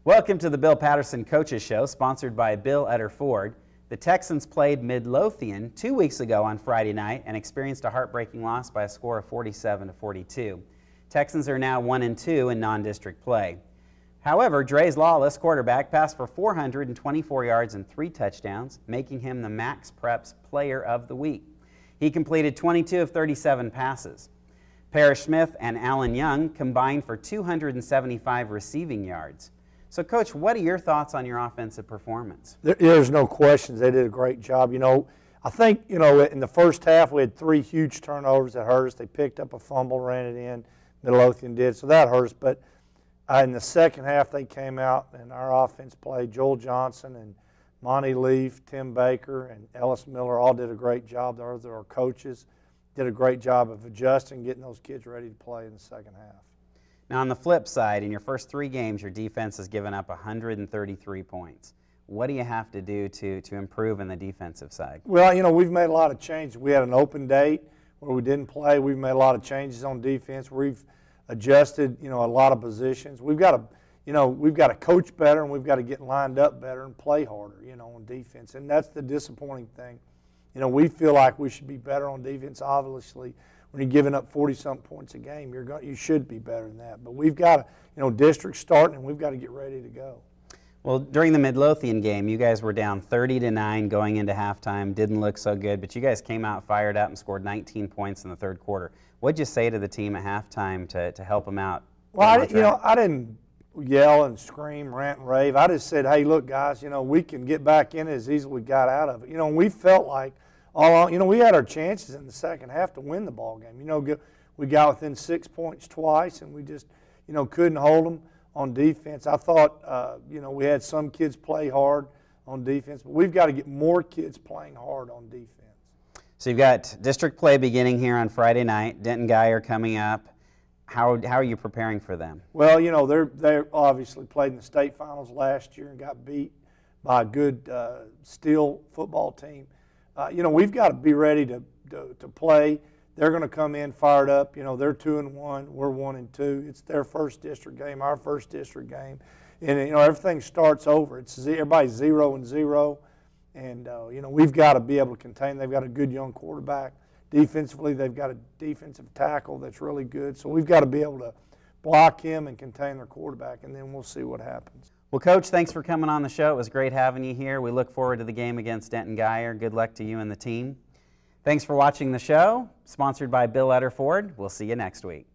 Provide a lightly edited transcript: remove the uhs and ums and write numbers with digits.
Welcome to the Bill Patterson Coaches Show, sponsored by Bill Utter Ford. The Texans played Midlothian 2 weeks ago on Friday night and experienced a heartbreaking loss by a score of 47-42. Texans are now 1-2 in non-district play. However, Dre's Lawless, quarterback, passed for 424 yards and 3 touchdowns, making him the Max Preps Player of the Week. He completed 22 of 37 passes. Parrish Smith and Allen Young combined for 275 receiving yards. So, Coach, what are your thoughts on your offensive performance? There's no questions. They did a great job. I think, in the first half we had 3 huge turnovers that hurt us. They picked up a fumble, ran it in. Midlothian did, so that hurt us. But in the second half they came out and our offense played. Joel Johnson and Monty Leaf, Tim Baker, and Ellis Miller all did a great job. Those are our coaches. Did a great job of adjusting, getting those kids ready to play in the second half. Now, on the flip side, in your first 3 games, your defense has given up 133 points. What do you have to do to improve in the defensive side? Well, we've made a lot of changes. We had an open date where we didn't play. We've made a lot of changes on defense. We've adjusted, a lot of positions. We've got to coach better, and we've got to get lined up better and play harder, on defense. And that's the disappointing thing. We feel like we should be better on defense, obviously. When you're giving up 40-something points a game, you should be better than that. But we've got to, district starting, and we've got to get ready to go. Well, during the Midlothian game, you guys were down 30-9 going into halftime. Didn't look so good, but you guys came out fired up and scored 19 points in the third quarter. What'd you say to the team at halftime to help them out? Well, I didn't yell and scream, rant and rave. I just said, hey, look, guys, we can get back in it as easily as we got out of it. And we felt like we had our chances in the second half to win the ball game. We got within 6 points twice, and we just, couldn't hold them on defense. I thought, we had some kids play hard on defense, but we've got to get more kids playing hard on defense. So you've got district play beginning here on Friday night, Denton Guyer coming up. How are you preparing for them? Well, they obviously played in the state finals last year and got beat by a good Steel football team. We've got to be ready to play. They're going to come in fired up. They're 2-1. We're 1-2. It's their first district game, our first district game, and everything starts over. Everybody's 0-0, and we've got to be able to contain. They've got a good young quarterback. Defensively, they've got a defensive tackle that's really good. So we've got to be able to block him and contain their quarterback, and then we'll see what happens. Well, Coach, thanks for coming on the show. It was great having you here. We look forward to the game against Denton Guyer. Good luck to you and the team. Thanks for watching the show, sponsored by Bill Utter Ford. We'll see you next week.